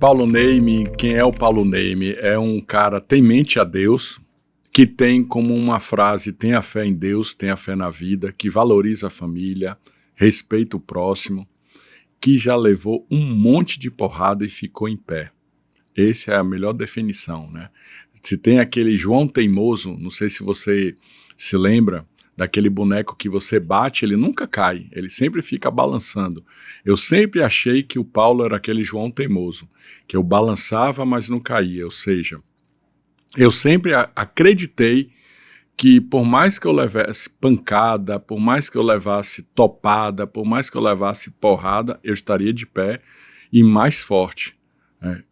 Paulo Neime, quem é o Paulo Neime? É um cara temente a Deus, que tem como uma frase, tenha fé em Deus, tenha fé na vida, que valoriza a família, respeita o próximo, que já levou um monte de porrada e ficou em pé. Essa é a melhor definição, né? Se tem aquele João Teimoso, não sei se você se lembra, daquele boneco que você bate, ele nunca cai, ele sempre fica balançando. Eu sempre achei que o Paulo era aquele João Teimoso, que eu balançava, mas não caía, ou seja, eu sempre acreditei que por mais que eu levasse pancada, por mais que eu levasse topada, por mais que eu levasse porrada, eu estaria de pé e mais forte.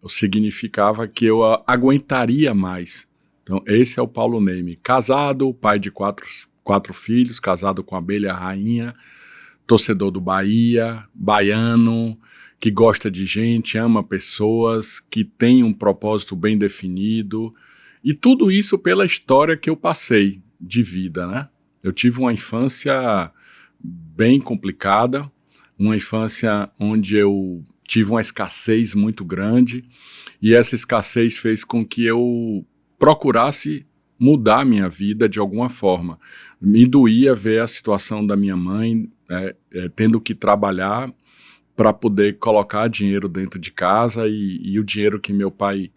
Significava que eu aguentaria mais. Então esse é o Paulo Neime, casado, pai de quatro filhos, casado com a Abelha Rainha, torcedor do Bahia, baiano, que gosta de gente, ama pessoas, que tem um propósito bem definido, e tudo isso pela história que eu passei de vida, né? Eu tive uma infância bem complicada, uma infância onde eu tive uma escassez muito grande, e essa escassez fez com que eu procurasse mudar a minha vida de alguma forma. Me doía ver a situação da minha mãe tendo que trabalhar para poder colocar dinheiro dentro de casa e o dinheiro que meu pai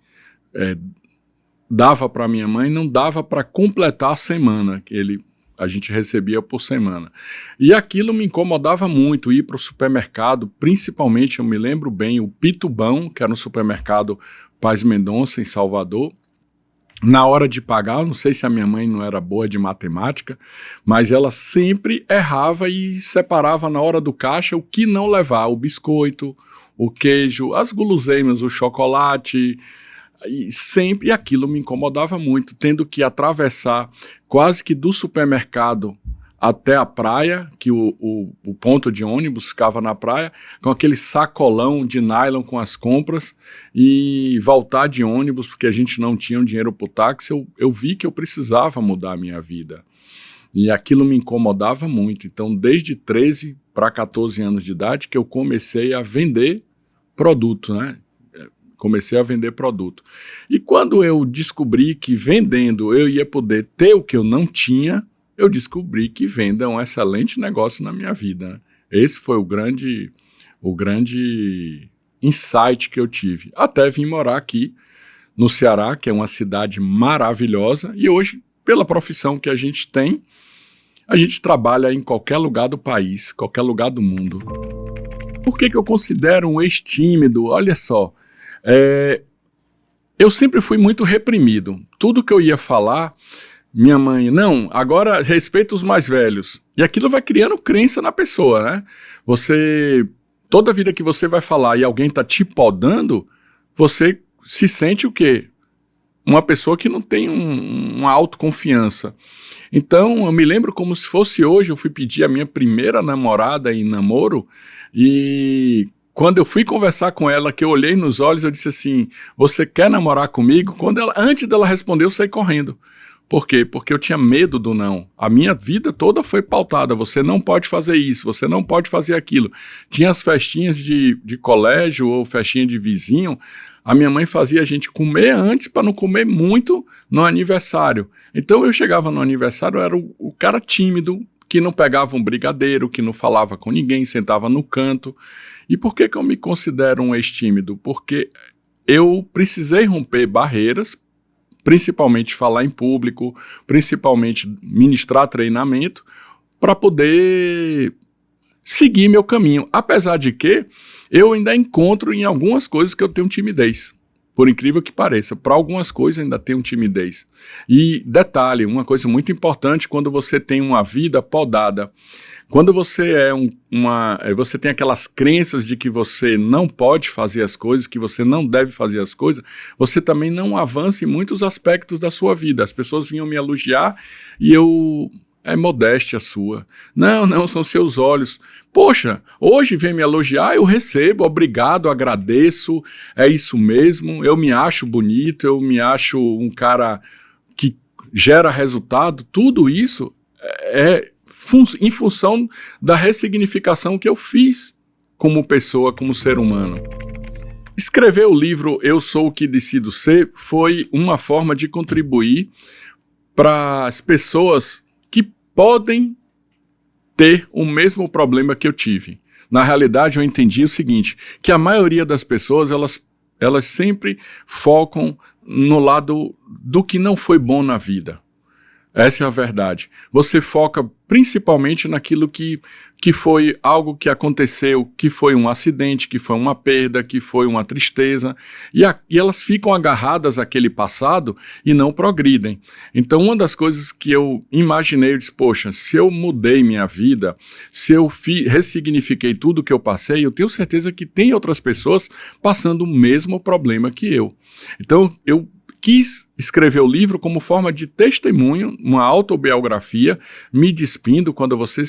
dava para minha mãe não dava para completar a semana que a gente recebia por semana. E aquilo me incomodava muito, ir para o supermercado, principalmente, eu me lembro bem, o Pitubão, que era um supermercado Paz Mendonça, em Salvador. Na hora de pagar, não sei se a minha mãe não era boa de matemática, mas ela sempre errava e separava na hora do caixa o que não levar, o biscoito, o queijo, as guloseimas, o chocolate, e sempre aquilo me incomodava muito, tendo que atravessar quase que do supermercado até a praia, que o ponto de ônibus ficava na praia, com aquele sacolão de nylon com as compras e voltar de ônibus, porque a gente não tinha dinheiro para o táxi, eu vi que eu precisava mudar a minha vida. E aquilo me incomodava muito. Então, desde 13 para 14 anos de idade, que eu comecei a vender produto, né? Comecei a vender produto. E quando eu descobri que vendendo eu ia poder ter o que eu não tinha, eu descobri que venda é um excelente negócio na minha vida, né? Esse foi o grande insight que eu tive. Até vim morar aqui no Ceará, que é uma cidade maravilhosa, e hoje, pela profissão que a gente tem, a gente trabalha em qualquer lugar do país, qualquer lugar do mundo. Por que eu considero um ex-tímido? Olha só, eu sempre fui muito reprimido. Tudo que eu ia falar, minha mãe, não, agora respeita os mais velhos. E aquilo vai criando crença na pessoa, né? Toda vida que você vai falar e alguém está te podando, você se sente o quê? Uma pessoa que não tem uma autoconfiança. Então, eu me lembro como se fosse hoje, eu fui pedir a minha primeira namorada em namoro, e quando eu fui conversar com ela, que eu olhei nos olhos, eu disse assim, você quer namorar comigo? Antes dela responder, eu saí correndo. Por quê? Porque eu tinha medo do não. A minha vida toda foi pautada, você não pode fazer isso, você não pode fazer aquilo. Tinha as festinhas de colégio ou festinha de vizinho, a minha mãe fazia a gente comer antes para não comer muito no aniversário. Então eu chegava no aniversário, eu era o cara tímido, que não pegava um brigadeiro, que não falava com ninguém, sentava no canto. E por que eu me considero um ex-tímido? Porque eu precisei romper barreiras, principalmente falar em público, principalmente ministrar treinamento, para poder seguir meu caminho. Apesar de que eu ainda encontro em algumas coisas que eu tenho timidez. Por incrível que pareça, para algumas coisas ainda tenho timidez. E detalhe, uma coisa muito importante quando você tem uma vida podada, quando você você tem aquelas crenças de que você não pode fazer as coisas, que você não deve fazer as coisas, você também não avança em muitos aspectos da sua vida. As pessoas vinham me elogiar e é modéstia sua. Não, são seus olhos. Poxa, hoje vem me elogiar, eu recebo, obrigado, agradeço, é isso mesmo, eu me acho bonito, eu me acho um cara que gera resultado, tudo isso em função da ressignificação que eu fiz como pessoa, como ser humano. Escrever o livro Eu Sou o que Decido Ser foi uma forma de contribuir para as pessoas que podem ter o mesmo problema que eu tive. Na realidade, eu entendi o seguinte, que a maioria das pessoas, elas sempre focam no lado do que não foi bom na vida. Essa é a verdade. Você foca principalmente naquilo que foi algo que aconteceu, que foi um acidente, que foi uma perda, que foi uma tristeza, e elas ficam agarradas àquele passado e não progridem. Então, uma das coisas que eu imaginei, eu disse, poxa, se eu mudei minha vida, se eu ressignifiquei tudo que eu passei, eu tenho certeza que tem outras pessoas passando o mesmo problema que eu. Então, eu quis escrever o livro como forma de testemunho, uma autobiografia, me despindo. Quando você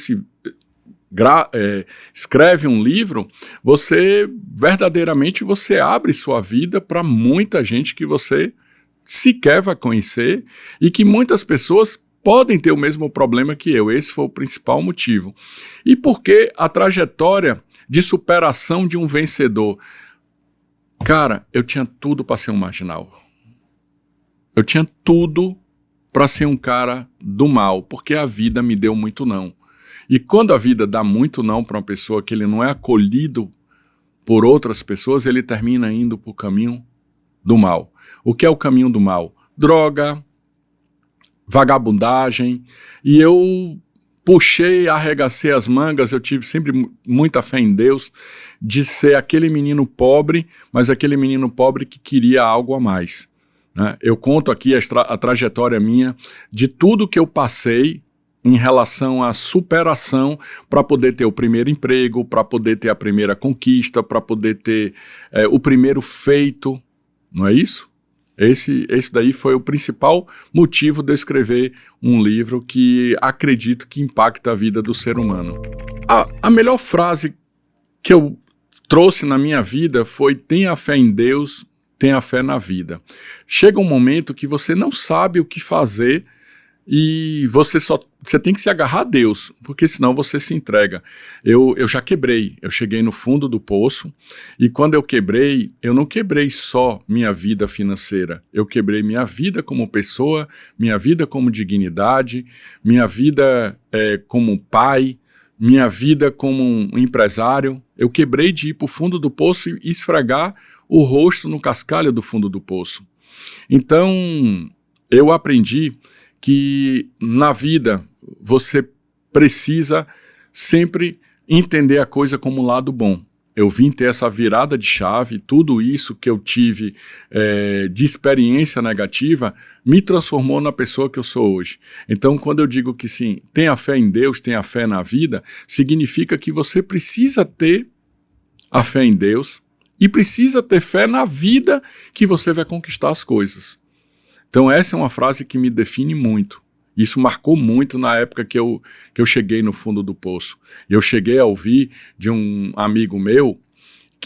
escreve um livro, você verdadeiramente abre sua vida para muita gente que você sequer vai conhecer e que muitas pessoas podem ter o mesmo problema que eu. Esse foi o principal motivo. E porque a trajetória de superação de um vencedor? Cara, eu tinha tudo para ser um marginal. Eu tinha tudo para ser um cara do mal, porque a vida me deu muito não. E quando a vida dá muito não para uma pessoa que ele não é acolhido por outras pessoas, ele termina indo para o caminho do mal. O que é o caminho do mal? Droga, vagabundagem. E eu arregacei as mangas, eu tive sempre muita fé em Deus, de ser aquele menino pobre, mas aquele menino pobre que queria algo a mais. Eu conto aqui a trajetória minha de tudo que eu passei em relação à superação para poder ter o primeiro emprego, para poder ter a primeira conquista, para poder ter o primeiro feito, não é isso? Esse daí foi o principal motivo de eu escrever um livro que acredito que impacta a vida do ser humano. A melhor frase que eu trouxe na minha vida foi: tenha fé em Deus, tenha fé na vida. Chega um momento que você não sabe o que fazer e você tem que se agarrar a Deus, porque senão você se entrega. Eu já quebrei, eu cheguei no fundo do poço e quando eu quebrei, eu não quebrei só minha vida financeira, eu quebrei minha vida como pessoa, minha vida como dignidade, minha vida como pai, minha vida como um empresário. Eu quebrei de ir para o fundo do poço e esfregar o rosto no cascalho do fundo do poço. Então, eu aprendi que na vida você precisa sempre entender a coisa como um lado bom. Eu vim ter essa virada de chave, tudo isso que eu tive de experiência negativa me transformou na pessoa que eu sou hoje. Então, quando eu digo que sim, tenha fé em Deus, tenha fé na vida, significa que você precisa ter a fé em Deus, e precisa ter fé na vida que você vai conquistar as coisas. Então essa é uma frase que me define muito. Isso marcou muito na época que eu cheguei no fundo do poço. Eu cheguei a ouvir de um amigo meu,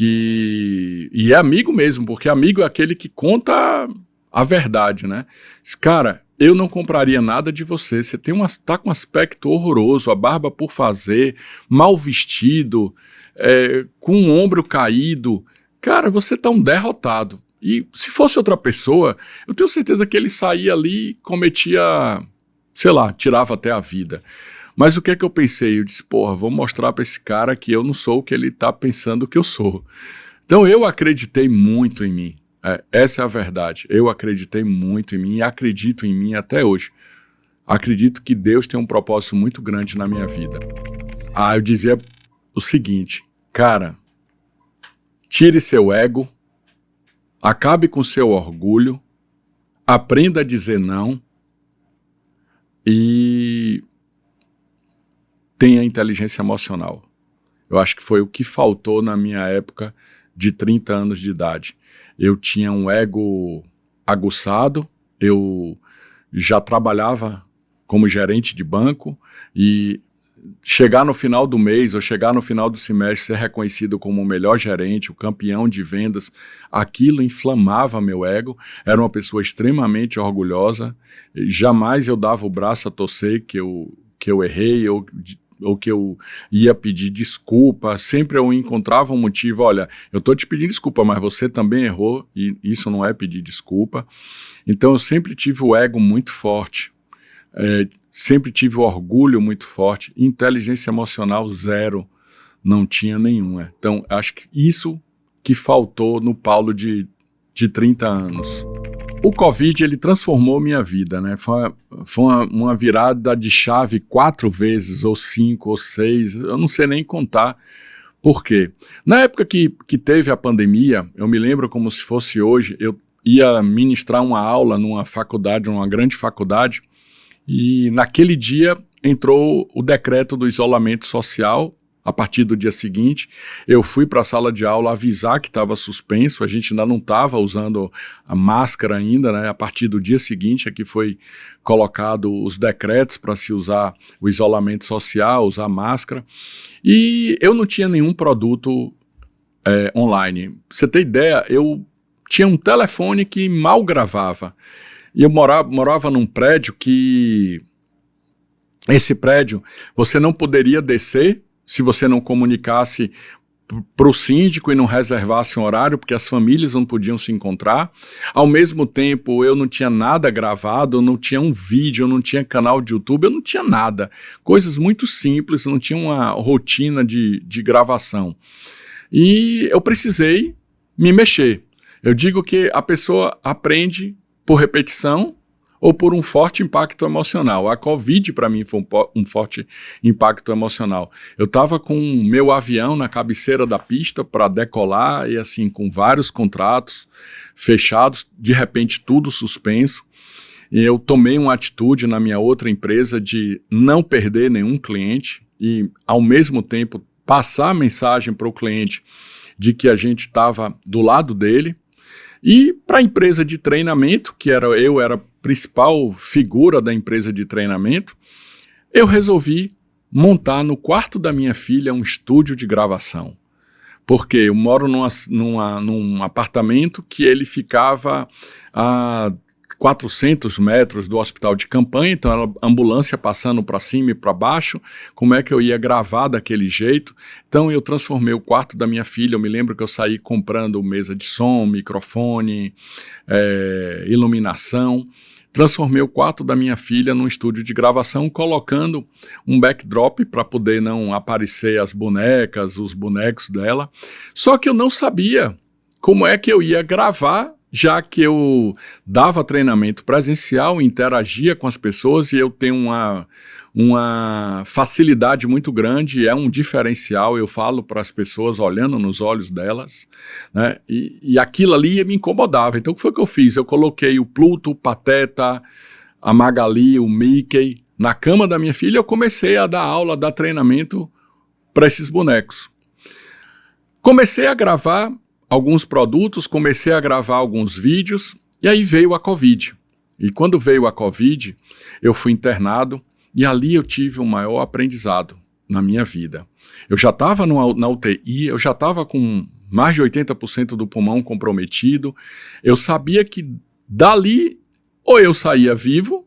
e é amigo mesmo, porque amigo é aquele que conta a verdade, né? Diz, cara, eu não compraria nada de você, você tá com um aspecto horroroso, a barba por fazer, mal vestido, com o ombro caído. Cara, você tá um derrotado. E se fosse outra pessoa, eu tenho certeza que ele saía ali e cometia, sei lá, tirava até a vida. Mas o que é que eu pensei? Eu disse, porra, vou mostrar para esse cara que eu não sou o que ele tá pensando que eu sou. Então eu acreditei muito em mim. Essa é a verdade. Eu acreditei muito em mim e acredito em mim até hoje. Acredito que Deus tem um propósito muito grande na minha vida. Eu dizia o seguinte, cara, tire seu ego, acabe com seu orgulho, aprenda a dizer não e tenha inteligência emocional. Eu acho que foi o que faltou na minha época de 30 anos de idade. Eu tinha um ego aguçado, eu já trabalhava como gerente de banco e chegar no final do mês ou chegar no final do semestre, ser reconhecido como o melhor gerente, o campeão de vendas, aquilo inflamava meu ego. Era uma pessoa extremamente orgulhosa, jamais eu dava o braço a torcer que eu errei, ou que eu ia pedir desculpa, sempre eu encontrava um motivo, olha, eu estou te pedindo desculpa, mas você também errou, e isso não é pedir desculpa. Então eu sempre tive o ego muito forte, sempre tive o orgulho muito forte, inteligência emocional zero, não tinha nenhuma. Então acho que isso que faltou no Paulo de 30 anos. O Covid, ele transformou minha vida, né? Foi uma virada de chave 4 vezes, ou 5, ou 6, eu não sei nem contar. Por quê? Na época que teve a pandemia, eu me lembro como se fosse hoje, eu ia ministrar uma aula numa faculdade, numa grande faculdade, e naquele dia entrou o decreto do isolamento social. A partir do dia seguinte, eu fui para a sala de aula avisar que estava suspenso, a gente ainda não estava usando a máscara ainda, né? A partir do dia seguinte é que foi colocado os decretos para se usar o isolamento social, usar máscara, e eu não tinha nenhum produto online. Pra você ter ideia, eu tinha um telefone que mal gravava, e eu morava num prédio que, esse prédio, você não poderia descer se você não comunicasse para o síndico e não reservasse um horário, porque as famílias não podiam se encontrar. Ao mesmo tempo, eu não tinha nada gravado, eu não tinha um vídeo, eu não tinha canal de YouTube, eu não tinha nada. Coisas muito simples, não tinha uma rotina de gravação. E eu precisei me mexer. Eu digo que a pessoa aprende por repetição ou por um forte impacto emocional. A Covid, para mim, foi um forte impacto emocional. Eu estava com o meu avião na cabeceira da pista para decolar, e assim, com vários contratos fechados, de repente tudo suspenso. E eu tomei uma atitude na minha outra empresa de não perder nenhum cliente e, ao mesmo tempo, passar a mensagem para o cliente de que a gente estava do lado dele. E para a empresa de treinamento, que era a principal figura da empresa de treinamento, eu resolvi montar no quarto da minha filha um estúdio de gravação. Porque eu moro num apartamento que ele ficava a 400 metros do hospital de campanha, então era ambulância passando para cima e para baixo, como é que eu ia gravar daquele jeito? Então eu transformei o quarto da minha filha, eu me lembro que eu saí comprando mesa de som, microfone, iluminação, transformei o quarto da minha filha num estúdio de gravação, colocando um backdrop para poder não aparecer as bonecas, os bonecos dela, só que eu não sabia como é que eu ia gravar, já que eu dava treinamento presencial, interagia com as pessoas e eu tenho uma facilidade muito grande, é um diferencial, eu falo para as pessoas olhando nos olhos delas, né? E aquilo ali me incomodava. Então o que foi que eu fiz? Eu coloquei o Pluto, o Pateta, a Magali, o Mickey na cama da minha filha, eu comecei a dar aula, a dar treinamento para esses bonecos. Comecei a gravar alguns produtos, comecei a gravar alguns vídeos, e aí veio a Covid. E quando veio a Covid, eu fui internado, e ali eu tive o maior aprendizado na minha vida. Eu já estava na UTI, eu já estava com mais de 80% do pulmão comprometido, eu sabia que dali ou eu saía vivo,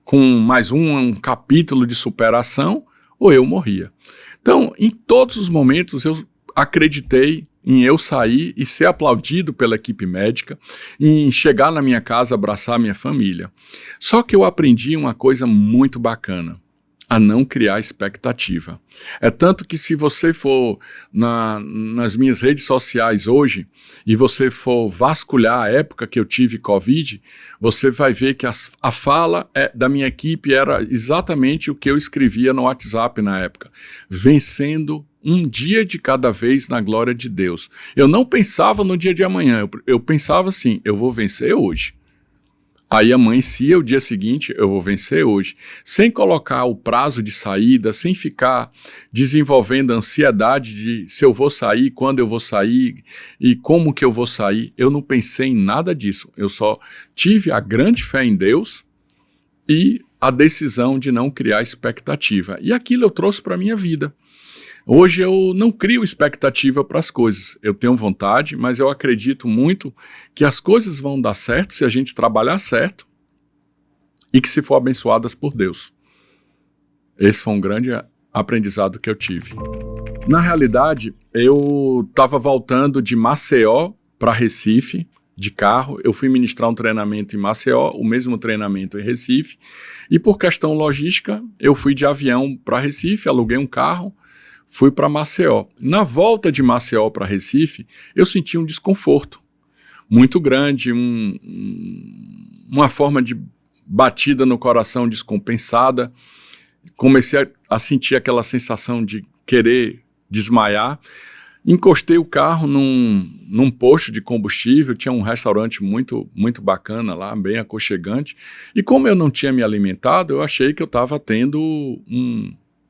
com mais um capítulo de superação, ou eu morria. Então, em todos os momentos, eu acreditei em eu sair e ser aplaudido pela equipe médica, em chegar na minha casa, abraçar a minha família. Só que eu aprendi uma coisa muito bacana, a não criar expectativa. É tanto que se você for nas minhas redes sociais hoje, e você for vasculhar a época que eu tive Covid, você vai ver que a fala da minha equipe era exatamente o que eu escrevia no WhatsApp na época, vencendo um dia de cada vez na glória de Deus. Eu não pensava no dia de amanhã, eu pensava assim, eu vou vencer hoje. Aí amanhecia o dia seguinte, eu vou vencer hoje. Sem colocar o prazo de saída, sem ficar desenvolvendo a ansiedade de se eu vou sair, quando eu vou sair e como que eu vou sair. Eu não pensei em nada disso. Eu só tive a grande fé em Deus e a decisão de não criar expectativa. E aquilo eu trouxe para a minha vida. Hoje eu não crio expectativa para as coisas, eu tenho vontade, mas eu acredito muito que as coisas vão dar certo se a gente trabalhar certo e que se for abençoadas por Deus. Esse foi um grande aprendizado que eu tive. Na realidade, eu estava voltando de Maceió para Recife, de carro. Eu fui ministrar um treinamento em Maceió, o mesmo treinamento em Recife, e por questão logística, eu fui de avião para Recife, aluguei um carro, fui para Maceió. Na volta de Maceió para Recife, eu senti um desconforto muito grande, uma forma de batida no coração descompensada. Comecei a sentir aquela sensação de querer desmaiar. Encostei o carro num posto de combustível, tinha um restaurante muito, muito bacana lá, bem aconchegante, e como eu não tinha me alimentado, eu achei que eu estava tendo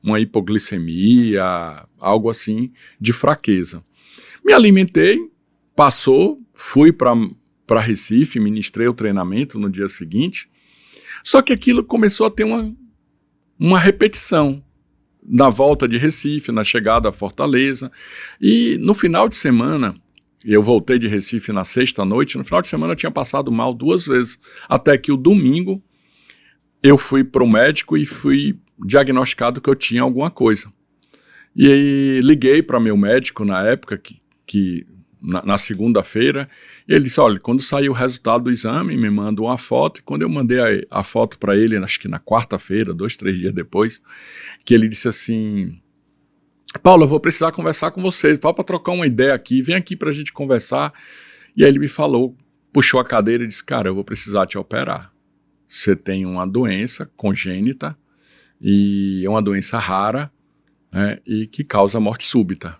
uma hipoglicemia, algo assim de fraqueza. Me alimentei, passou, fui para Recife, ministrei o treinamento no dia seguinte, só que aquilo começou a ter uma repetição. Na volta de Recife, na chegada a Fortaleza, e no final de semana, eu voltei de Recife na sexta-noite, no final de semana eu tinha passado mal 2 vezes, até que o domingo eu fui para o médico e fui diagnosticado que eu tinha alguma coisa. E aí liguei para meu médico na época, na segunda-feira, e ele disse, olha, quando sair o resultado do exame, me manda uma foto, e quando eu mandei a foto para ele, acho que na quarta-feira, 2, 3 dias depois, que ele disse assim, Paulo, eu vou precisar conversar com você, para trocar uma ideia aqui, vem aqui para a gente conversar. E aí ele me falou, puxou a cadeira e disse, cara, eu vou precisar te operar. Você tem uma doença congênita, e é uma doença rara, né, e que causa morte súbita.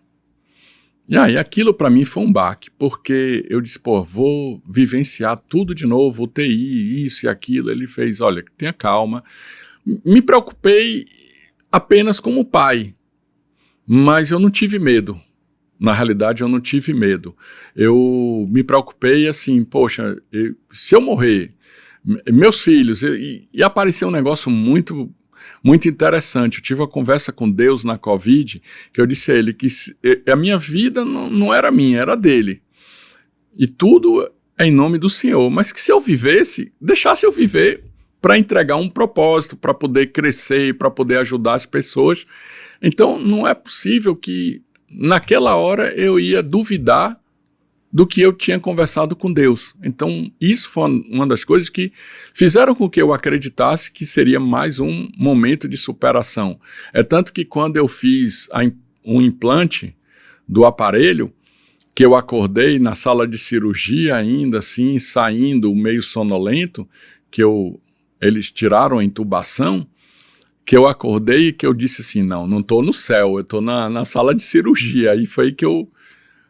E aí aquilo para mim foi um baque, porque eu disse, pô, vou vivenciar tudo de novo, UTI, isso e aquilo. Ele fez, olha, tenha calma. Me preocupei apenas como pai, mas eu não tive medo. Na realidade, eu não tive medo. Eu me preocupei assim, poxa, se eu morrer, meus filhos, e apareceu um negócio muito interessante. Eu tive uma conversa com Deus na Covid, que eu disse a ele que a minha vida não era minha, era dele. E tudo é em nome do Senhor, mas que se eu vivesse, deixasse eu viver para entregar um propósito, para poder crescer, para poder ajudar as pessoas. Então não é possível que naquela hora eu ia duvidar do que eu tinha conversado com Deus. Então isso foi uma das coisas que fizeram com que eu acreditasse que seria mais um momento de superação. É tanto que quando eu fiz um implante do aparelho, que eu acordei na sala de cirurgia ainda assim, saindo meio sonolento, que eles tiraram a intubação, que eu acordei e que eu disse assim, não estou no céu, eu estou na sala de cirurgia. Aí foi que eu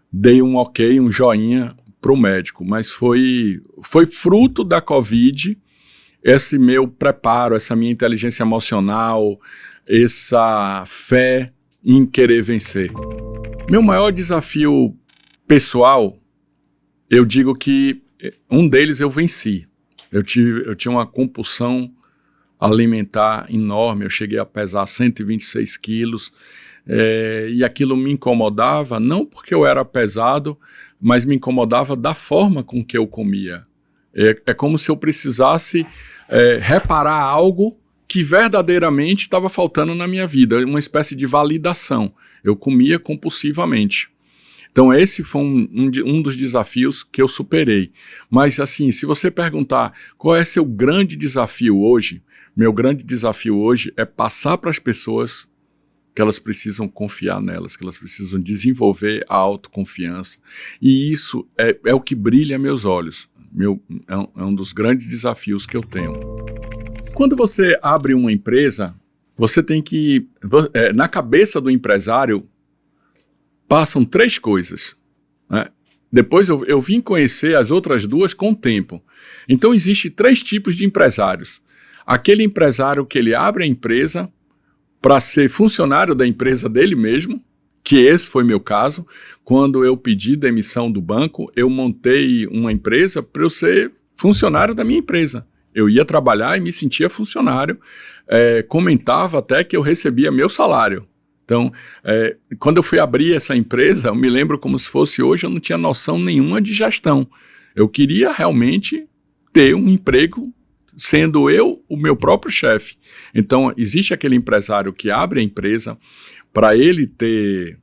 dei um ok, um joinha para o médico, mas foi fruto da Covid, esse meu preparo, essa minha inteligência emocional, essa fé em querer vencer. Meu maior desafio pessoal, eu digo que um deles eu venci. Eu tinha uma compulsão alimentar enorme, eu cheguei a pesar 126 quilos, e aquilo me incomodava, não porque eu era pesado, mas me incomodava da forma com que eu comia. É como se eu precisasse reparar algo que verdadeiramente estava faltando na minha vida, uma espécie de validação. Eu comia compulsivamente. Então esse foi um dos desafios que eu superei. Mas assim, se você perguntar qual é seu grande desafio hoje, meu grande desafio hoje é passar para as pessoas que elas precisam confiar nelas, que elas precisam desenvolver a autoconfiança. E isso é o que brilha meus olhos. É um dos grandes desafios que eu tenho. Quando você abre uma empresa, você tem que... na cabeça do empresário, passam 3 coisas, né? Depois eu vim conhecer as outras 2 com o tempo. Então existem 3 tipos de empresários. Aquele empresário que ele abre a empresa para ser funcionário da empresa dele mesmo, que esse foi meu caso. Quando eu pedi demissão do banco, eu montei uma empresa para eu ser funcionário da minha empresa. Eu ia trabalhar e me sentia funcionário, comentava até que eu recebia meu salário. Então, quando eu fui abrir essa empresa, eu me lembro como se fosse hoje, eu não tinha noção nenhuma de gestão. Eu queria realmente ter um emprego sendo eu o meu próprio chefe. Então, existe aquele empresário que abre a empresa para ele ter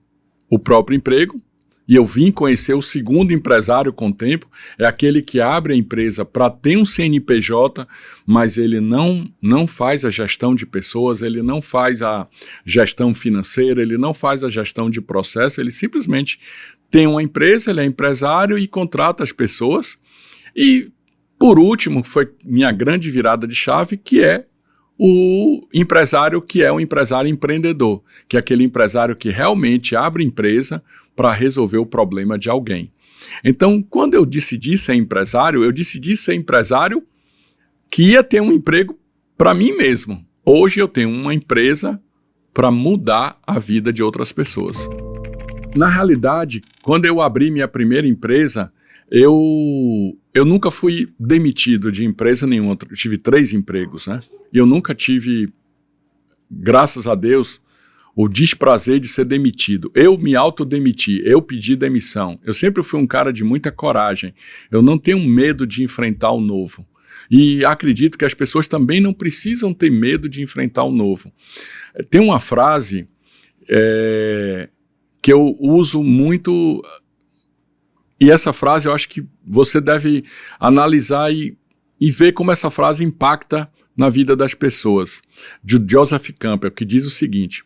o próprio emprego, e eu vim conhecer o segundo empresário com o tempo, é aquele que abre a empresa para ter um CNPJ, mas ele não faz a gestão de pessoas, ele não faz a gestão financeira, ele não faz a gestão de processo, ele simplesmente tem uma empresa, ele é empresário e contrata as pessoas. E, por último, foi minha grande virada de chave, que é o empresário que é um empresário empreendedor, que é aquele empresário que realmente abre empresa para resolver o problema de alguém. Então, quando eu decidi ser empresário, eu decidi ser empresário que ia ter um emprego para mim mesmo. Hoje eu tenho uma empresa para mudar a vida de outras pessoas. Na realidade, quando eu abri minha primeira empresa, eu nunca fui demitido de empresa nenhuma. Eu tive 3 empregos, né? E eu nunca tive, graças a Deus, o desprazer de ser demitido. Eu me autodemiti, eu pedi demissão. Eu sempre fui um cara de muita coragem. Eu não tenho medo de enfrentar o novo. E acredito que as pessoas também não precisam ter medo de enfrentar o novo. Tem uma frase que eu uso muito, e essa frase eu acho que você deve analisar e ver como essa frase impacta na vida das pessoas. De Joseph Campbell, que diz o seguinte: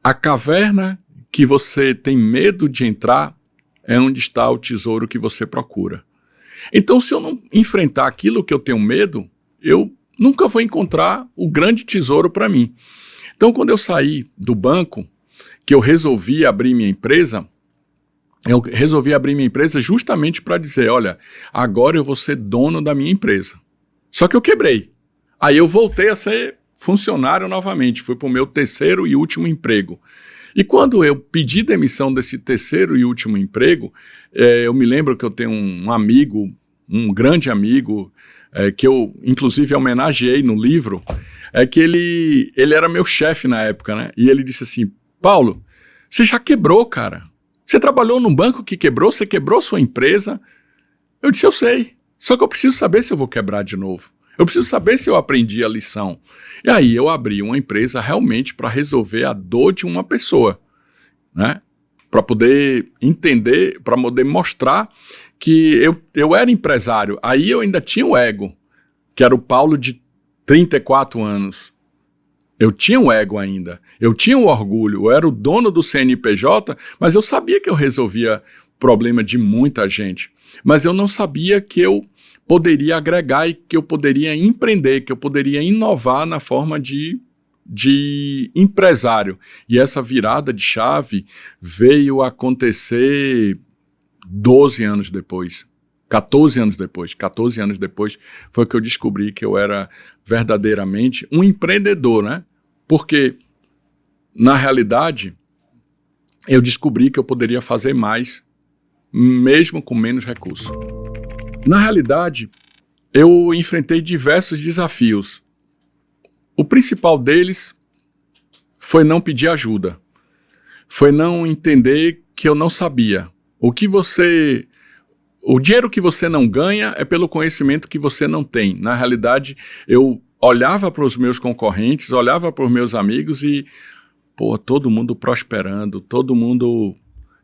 a caverna que você tem medo de entrar é onde está o tesouro que você procura. Então, se eu não enfrentar aquilo que eu tenho medo, eu nunca vou encontrar o grande tesouro para mim. Então, quando eu saí do banco, que eu resolvi abrir minha empresa, justamente para dizer, olha, agora eu vou ser dono da minha empresa. Só que eu quebrei. Aí eu voltei a ser funcionário novamente, fui para o meu 3º e último emprego. E quando eu pedi demissão desse 3º e último emprego, eu me lembro que eu tenho um amigo, um grande amigo, que eu inclusive homenageei no livro, que ele era meu chefe na época, né? E ele disse assim: Paulo, você já quebrou, cara. Você trabalhou num banco que quebrou, você quebrou sua empresa. Eu disse, eu sei, só que eu preciso saber se eu vou quebrar de novo. Eu preciso saber se eu aprendi a lição. E aí eu abri uma empresa realmente para resolver a dor de uma pessoa, né? Para poder entender, para poder mostrar que eu era empresário. Aí eu ainda tinha o ego, que era o Paulo de 34 anos. Eu tinha o ego ainda, eu tinha o orgulho, eu era o dono do CNPJ, mas eu sabia que eu resolvia o problema de muita gente. Mas eu não sabia que eu poderia agregar e que eu poderia empreender, que eu poderia inovar na forma de empresário. E essa virada de chave veio acontecer 12 anos depois. 14 anos depois foi que eu descobri que eu era verdadeiramente um empreendedor, né? Porque, na realidade, eu descobri que eu poderia fazer mais, mesmo com menos recursos. Na realidade, eu enfrentei diversos desafios. O principal deles foi não pedir ajuda. Foi não entender que eu não sabia. O dinheiro que você não ganha é pelo conhecimento que você não tem. Na realidade, eu olhava para os meus concorrentes, olhava para os meus amigos e, todo mundo prosperando, todo mundo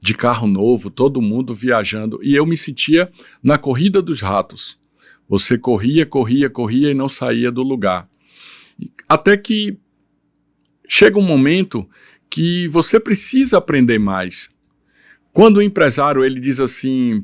de carro novo, todo mundo viajando. E eu me sentia na corrida dos ratos. Você corria e não saía do lugar. Até que chega um momento que você precisa aprender mais. Quando o empresário ele diz assim,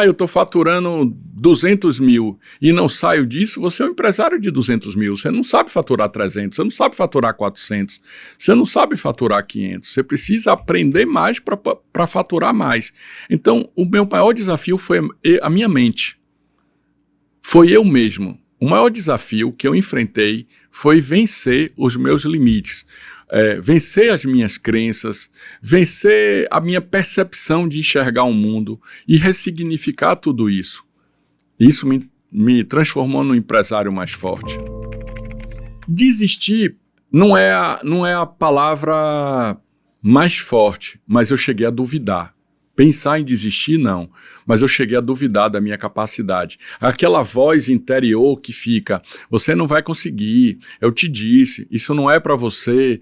eu estou faturando 200 mil e não saio disso, você é um empresário de 200 mil, você não sabe faturar 300, você não sabe faturar 400, você não sabe faturar 500, você precisa aprender mais para faturar mais. Então, o meu maior desafio foi a minha mente, foi eu mesmo. O maior desafio que eu enfrentei foi vencer os meus limites, vencer as minhas crenças, vencer a minha percepção de enxergar o mundo e ressignificar tudo isso. Isso me transformou num empresário mais forte. Desistir não é a palavra mais forte, mas eu cheguei a duvidar. pensar em desistir, não. Mas eu cheguei a duvidar da minha capacidade. Aquela voz interior que fica, você não vai conseguir, eu te disse, isso não é para você.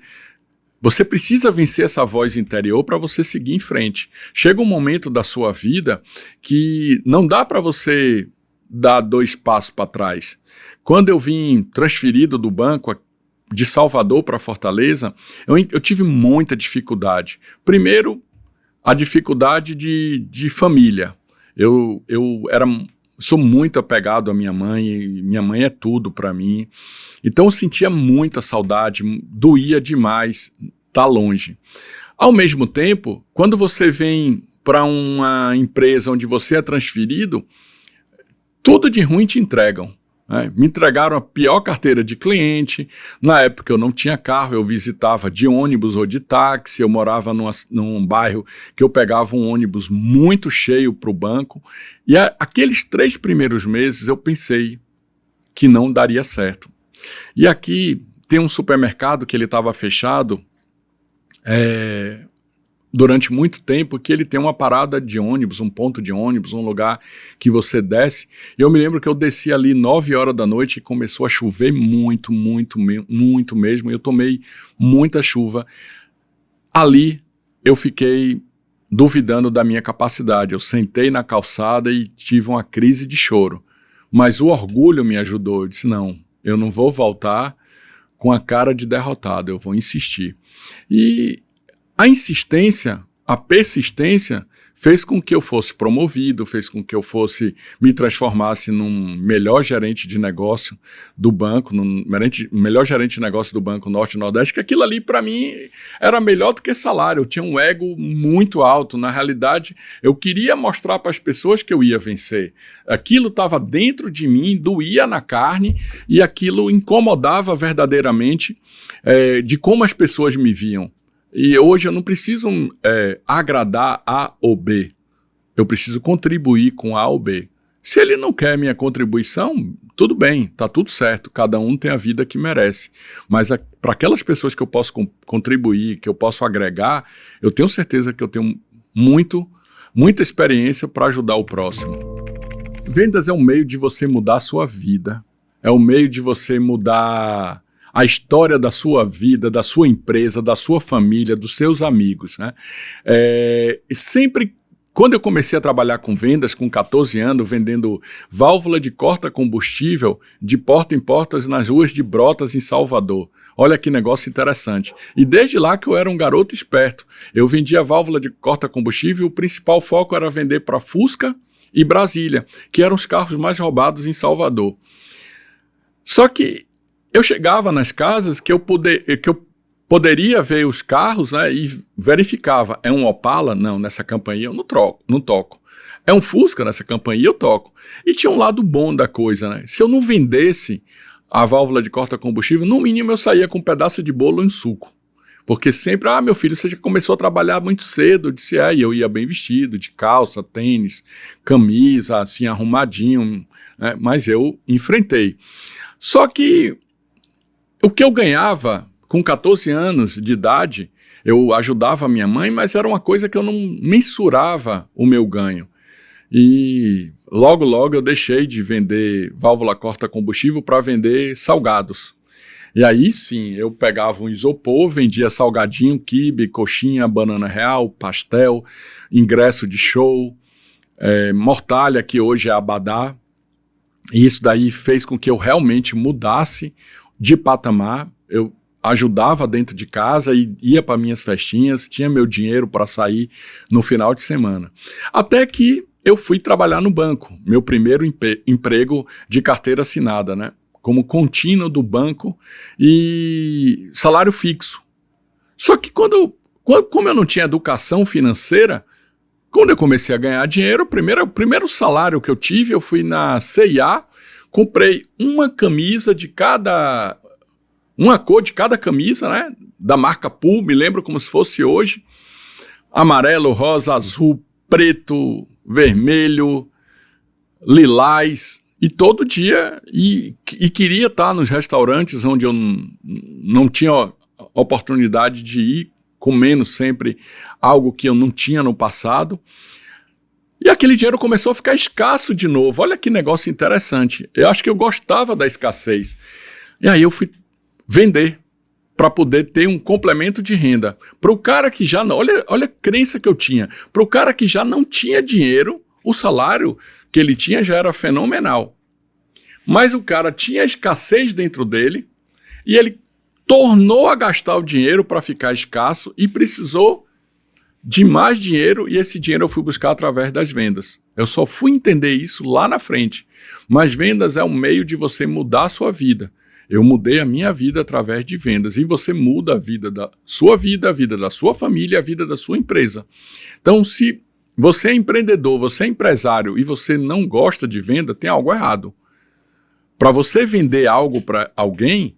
Você precisa vencer essa voz interior para você seguir em frente. Chega um momento da sua vida que não dá para você dar 2 passos para trás. Quando eu vim transferido do banco de Salvador para Fortaleza, eu tive muita dificuldade. Primeiro, a dificuldade de família. Eu sou muito apegado à minha mãe, e minha mãe é tudo para mim. Então eu sentia muita saudade, doía demais estar longe. Ao mesmo tempo, quando você vem para uma empresa onde você é transferido, tudo de ruim te entregam. Me entregaram a pior carteira de cliente. Na época eu não tinha carro, eu visitava de ônibus ou de táxi, eu morava num bairro que eu pegava um ônibus muito cheio para o banco, e aqueles 3 primeiros meses eu pensei que não daria certo. E aqui tem um supermercado que ele estava fechado durante muito tempo, que ele tem uma parada de ônibus, um ponto de ônibus, um lugar que você desce. E eu me lembro que eu desci ali 9 horas da noite e começou a chover muito mesmo, e eu tomei muita chuva. Ali eu fiquei duvidando da minha capacidade. Eu sentei na calçada e tive uma crise de choro. Mas o orgulho me ajudou. Eu disse, não, eu não vou voltar com a cara de derrotado, eu vou insistir. E a insistência, a persistência fez com que eu fosse promovido, fez com que eu me transformasse num melhor gerente de negócio do banco, melhor gerente de negócio do Banco Norte e Nordeste, que aquilo ali para mim era melhor do que salário. Eu tinha um ego muito alto. Na realidade, eu queria mostrar para as pessoas que eu ia vencer. Aquilo estava dentro de mim, doía na carne, e aquilo incomodava verdadeiramente de como as pessoas me viam. E hoje eu não preciso agradar A ou B, eu preciso contribuir com A ou B. Se ele não quer minha contribuição, tudo bem, tá tudo certo, cada um tem a vida que merece. Mas para aquelas pessoas que eu posso contribuir, que eu posso agregar, eu tenho certeza que eu tenho muita experiência para ajudar o próximo. Vendas é um meio de você mudar a sua vida, é um meio de você mudar a história da sua vida, da sua empresa, da sua família, dos seus amigos, né? Sempre, quando eu comecei a trabalhar com vendas, com 14 anos, vendendo válvula de corta-combustível de porta em portas nas ruas de Brotas, em Salvador. Olha que negócio interessante. E desde lá que eu era um garoto esperto. Eu vendia válvula de corta-combustível e o principal foco era vender para Fusca e Brasília, que eram os carros mais roubados em Salvador. Só que eu chegava nas casas que eu poderia ver os carros, né, e verificava. É um Opala? Não, nessa campainha eu não toco. É um Fusca? Nessa campainha eu toco. E tinha um lado bom da coisa, né? Se eu não vendesse a válvula de corta-combustível, no mínimo eu saía com um pedaço de bolo em suco. Porque sempre, meu filho, você já começou a trabalhar muito cedo. Eu disse, e eu ia bem vestido, de calça, tênis, camisa, assim, arrumadinho, né? Mas eu enfrentei. Só que o que eu ganhava com 14 anos de idade, eu ajudava a minha mãe, mas era uma coisa que eu não mensurava o meu ganho. E logo eu deixei de vender válvula corta-combustível para vender salgados. E aí sim, eu pegava um isopor, vendia salgadinho, quibe, coxinha, banana real, pastel, ingresso de show, mortalha, que hoje é abadá. E isso daí fez com que eu realmente mudasse de patamar. Eu ajudava dentro de casa e ia para minhas festinhas, tinha meu dinheiro para sair no final de semana. Até que eu fui trabalhar no banco, meu primeiro emprego de carteira assinada, né? Como contínuo do banco e salário fixo. Só que como eu não tinha educação financeira, quando eu comecei a ganhar dinheiro, o primeiro salário que eu tive, eu fui na C&A, comprei uma camisa uma cor de cada camisa, né? Da marca Pool, me lembro como se fosse hoje. Amarelo, rosa, azul, preto, vermelho, lilás. E todo dia, e queria estar nos restaurantes onde eu não tinha oportunidade de ir comendo sempre algo que eu não tinha no passado. E aquele dinheiro começou a ficar escasso de novo. Olha que negócio interessante. Eu acho que eu gostava da escassez. E aí eu fui vender para poder ter um complemento de renda. Para o cara que já não... Olha a crença que eu tinha. Para o cara que já não tinha dinheiro, o salário que ele tinha já era fenomenal. Mas o cara tinha escassez dentro dele e ele tornou a gastar o dinheiro para ficar escasso e precisou de mais dinheiro, e esse dinheiro eu fui buscar através das vendas. Eu só fui entender isso lá na frente. Mas vendas é um meio de você mudar a sua vida. Eu mudei a minha vida através de vendas, e você muda a vida da sua vida, a vida da sua família, a vida da sua empresa. Então, se você é empreendedor, você é empresário e você não gosta de venda, tem algo errado. Para você vender algo para alguém,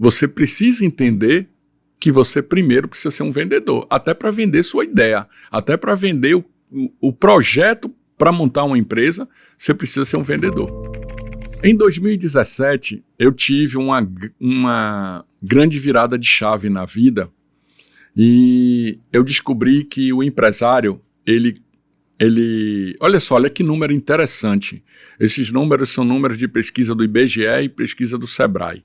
você precisa entender que você primeiro precisa ser um vendedor, até para vender sua ideia, até para vender o projeto para montar uma empresa, você precisa ser um vendedor. Em 2017, eu tive uma grande virada de chave na vida e eu descobri que o empresário, olha que número interessante. Esses números são números de pesquisa do IBGE e pesquisa do Sebrae.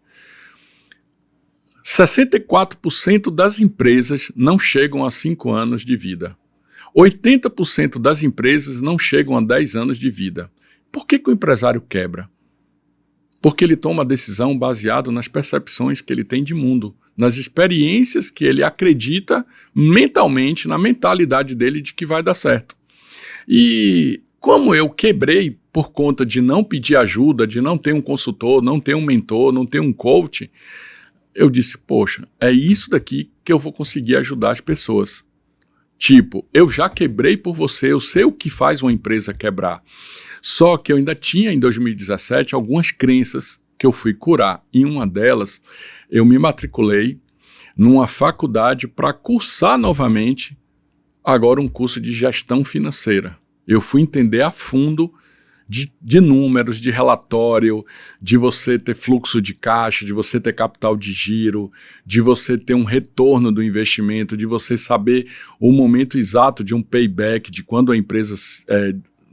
64% das empresas não chegam a 5 anos de vida. 80% das empresas não chegam a 10 anos de vida. Por que o empresário quebra? Porque ele toma a decisão baseado nas percepções que ele tem de mundo, nas experiências que ele acredita mentalmente, na mentalidade dele de que vai dar certo. E como eu quebrei por conta de não pedir ajuda, de não ter um consultor, não ter um mentor, não ter um coach, eu disse, poxa, é isso daqui que eu vou conseguir ajudar as pessoas. Tipo, eu já quebrei por você, eu sei o que faz uma empresa quebrar. Só que eu ainda tinha, em 2017, algumas crenças que eu fui curar. Em uma delas, eu me matriculei numa faculdade para cursar novamente agora um curso de gestão financeira. Eu fui entender a fundo de números, de relatório, de você ter fluxo de caixa, de você ter capital de giro, de você ter um retorno do investimento, de você saber o momento exato de um payback, de quando a empresa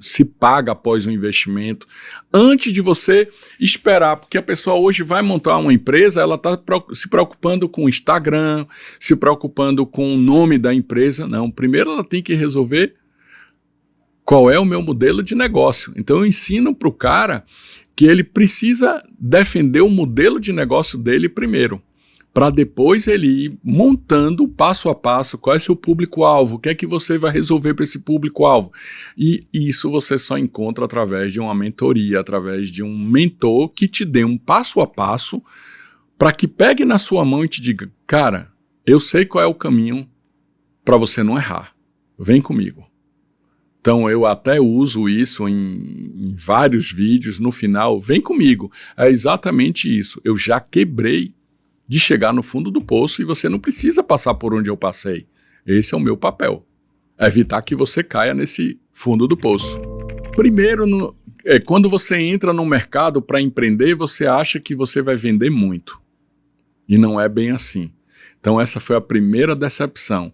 se paga após o investimento, antes de você esperar, porque a pessoa hoje vai montar uma empresa, ela está se preocupando com o Instagram, se preocupando com o nome da empresa. Não, primeiro ela tem que resolver qual é o meu modelo de negócio. Então eu ensino para o cara que ele precisa defender o modelo de negócio dele primeiro, para depois ele ir montando passo a passo qual é seu público-alvo, o que é que você vai resolver para esse público-alvo. E isso você só encontra através de uma mentoria, através de um mentor que te dê um passo a passo para que pegue na sua mão e te diga, cara, eu sei qual é o caminho para você não errar, vem comigo. Então eu até uso isso em vários vídeos, no final, vem comigo. É exatamente isso, eu já quebrei de chegar no fundo do poço e você não precisa passar por onde eu passei. Esse é o meu papel, evitar que você caia nesse fundo do poço. Primeiro, quando você entra no mercado para empreender, você acha que você vai vender muito. E não é bem assim. Então essa foi a primeira decepção.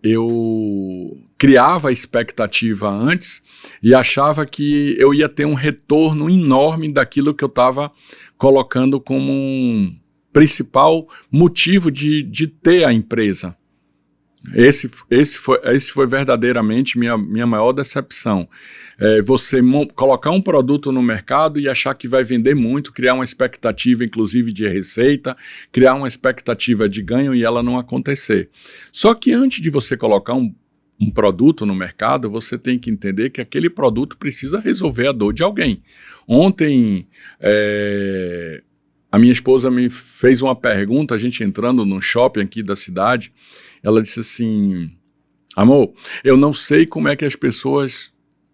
Eu criava a expectativa antes e achava que eu ia ter um retorno enorme daquilo que eu estava colocando como um principal motivo de ter a empresa. Esse foi verdadeiramente minha maior decepção. Você colocar um produto no mercado e achar que vai vender muito, criar uma expectativa inclusive de receita, criar uma expectativa de ganho e ela não acontecer. Só que antes de você colocar um produto no mercado, você tem que entender que aquele produto precisa resolver a dor de alguém. Ontem, a minha esposa me fez uma pergunta, a gente entrando no shopping aqui da cidade, ela disse assim, amor, eu não sei como é que as pessoas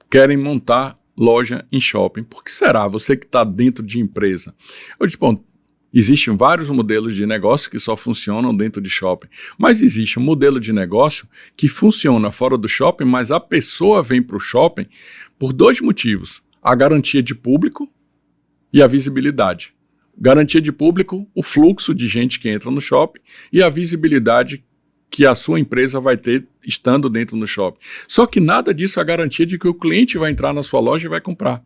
querem montar loja em shopping. Por que será? Você que está dentro de empresa. Eu disse, bom, existem vários modelos de negócio que só funcionam dentro de shopping, mas existe um modelo de negócio que funciona fora do shopping, mas a pessoa vem para o shopping por dois motivos, a garantia de público e a visibilidade. Garantia de público, o fluxo de gente que entra no shopping, e a visibilidade que a sua empresa vai ter estando dentro do shopping. Só que nada disso é a garantia de que o cliente vai entrar na sua loja e vai comprar.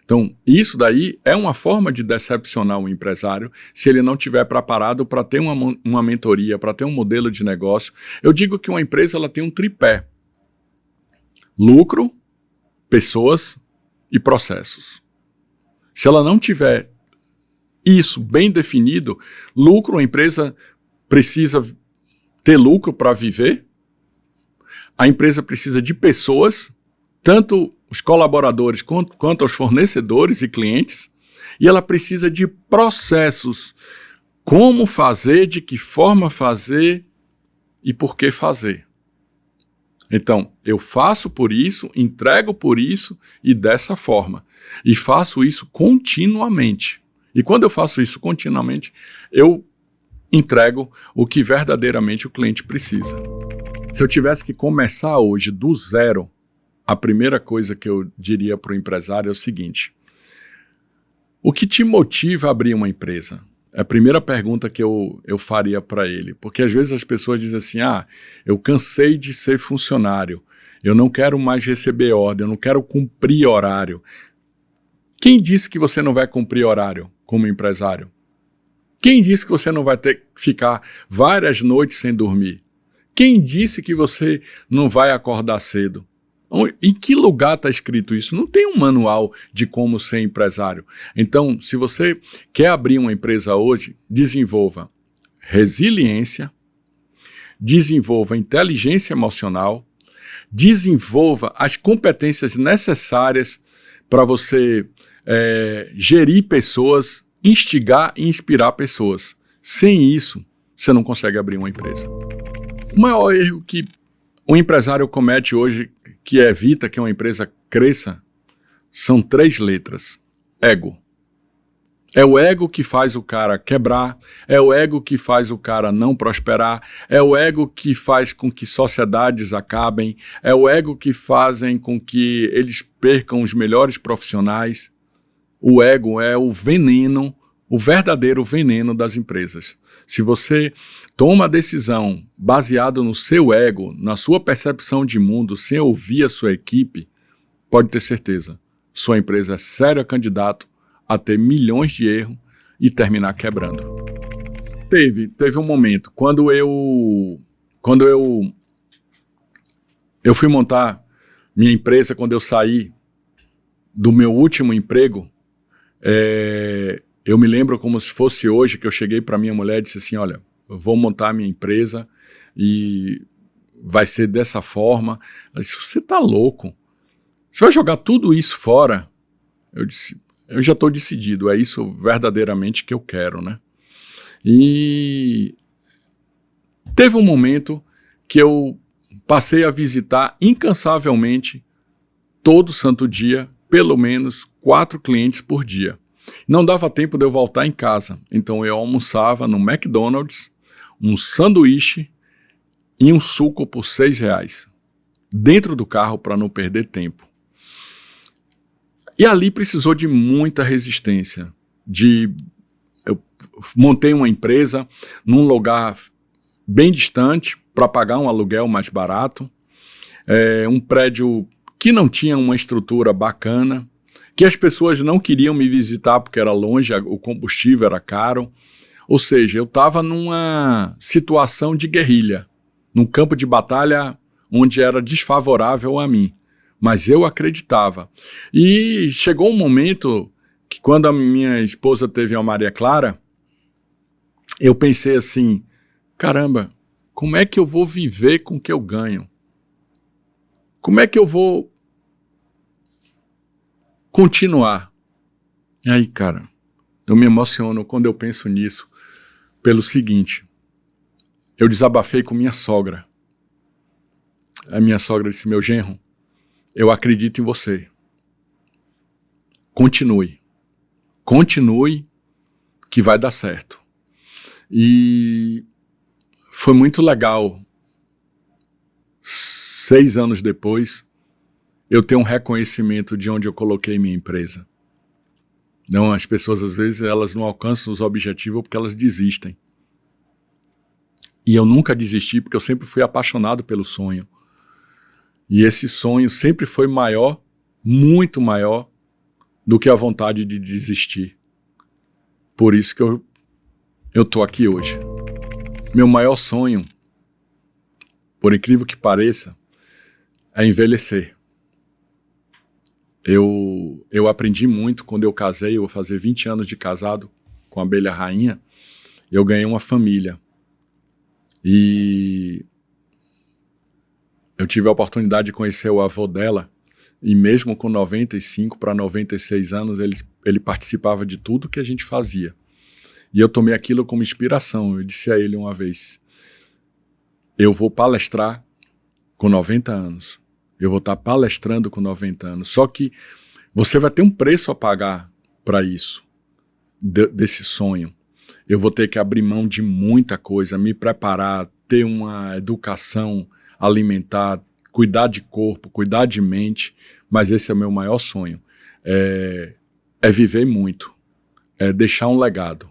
Então, isso daí é uma forma de decepcionar o empresário se ele não estiver preparado para ter uma mentoria, para ter um modelo de negócio. Eu digo que uma empresa ela tem um tripé: lucro, pessoas e processos. Se ela não tiver isso bem definido, lucro, a empresa precisa ter lucro para viver, a empresa precisa de pessoas, tanto os colaboradores quanto os fornecedores e clientes, e ela precisa de processos, como fazer, de que forma fazer e por que fazer. Então, eu faço por isso, entrego por isso e dessa forma. E faço isso continuamente. E quando eu faço isso continuamente, eu entrego o que verdadeiramente o cliente precisa. Se eu tivesse que começar hoje do zero, a primeira coisa que eu diria para o empresário é o seguinte: o que te motiva a abrir uma empresa? É a primeira pergunta que eu faria para ele. Porque às vezes as pessoas dizem assim: eu cansei de ser funcionário, eu não quero mais receber ordem, eu não quero cumprir horário. Quem disse que você não vai cumprir horário como empresário? Quem disse que você não vai ter que ficar várias noites sem dormir? Quem disse que você não vai acordar cedo? Em que lugar está escrito isso? Não tem um manual de como ser empresário. Então, se você quer abrir uma empresa hoje, desenvolva resiliência, desenvolva inteligência emocional, desenvolva as competências necessárias para você gerir pessoas, instigar e inspirar pessoas. Sem isso, você não consegue abrir uma empresa. O maior erro que um empresário comete hoje, que evita que uma empresa cresça, são 3 letras: ego. É o ego que faz o cara quebrar, é o ego que faz o cara não prosperar, é o ego que faz com que sociedades acabem, é o ego que fazem com que eles percam os melhores profissionais. O ego é o veneno, o verdadeiro veneno das empresas. Se você toma a decisão baseado no seu ego, na sua percepção de mundo, sem ouvir a sua equipe, pode ter certeza, sua empresa é sério candidato a ter milhões de erros e terminar quebrando. Teve um momento, quando eu fui montar minha empresa, quando eu saí do meu último emprego, eu me lembro como se fosse hoje, que eu cheguei para minha mulher e disse assim: olha, eu vou montar a minha empresa e vai ser dessa forma. Ela disse: você está louco? Você vai jogar tudo isso fora? Eu disse: eu já estou decidido, é isso verdadeiramente que eu quero, né? E teve um momento que eu passei a visitar incansavelmente, todo santo dia, pelo menos 4 clientes por dia. Não dava tempo de eu voltar em casa, então eu almoçava no McDonald's, um sanduíche e um suco por R$6, dentro do carro para não perder tempo. E ali precisou de muita resistência. Eu montei uma empresa num lugar bem distante para pagar um aluguel mais barato, um prédio que não tinha uma estrutura bacana, que as pessoas não queriam me visitar porque era longe, o combustível era caro. Ou seja, eu estava numa situação de guerrilha, num campo de batalha onde era desfavorável a mim. Mas eu acreditava. E chegou um momento que, quando a minha esposa teve a Maria Clara, eu pensei assim: caramba, como é que eu vou viver com o que eu ganho? Como é que eu vou continuar? E aí, cara, eu me emociono quando eu penso nisso, pelo seguinte: eu desabafei com minha sogra. A minha sogra disse: meu genro, eu acredito em você. Continue. Continue que vai dar certo. E foi muito legal, 6 anos depois, eu ter um reconhecimento de onde eu coloquei minha empresa. Não, as pessoas às vezes elas não alcançam os objetivos porque elas desistem. E eu nunca desisti, porque eu sempre fui apaixonado pelo sonho. E esse sonho sempre foi maior, muito maior, do que a vontade de desistir. Por isso que eu tô aqui hoje. Meu maior sonho, por incrível que pareça, é envelhecer. Eu aprendi muito quando eu casei, eu vou fazer 20 anos de casado com a abelha rainha, eu ganhei uma família. E eu tive a oportunidade de conhecer o avô dela, e mesmo com 95 para 96 anos, ele participava de tudo que a gente fazia. E eu tomei aquilo como inspiração. Eu disse a ele uma vez, eu vou palestrar com 90 anos. Eu vou estar palestrando com 90 anos. Só que você vai ter um preço a pagar para isso, desse sonho. Eu vou ter que abrir mão de muita coisa, me preparar, ter uma educação alimentar, cuidar de corpo, cuidar de mente, mas esse é o meu maior sonho. É viver muito, é deixar um legado.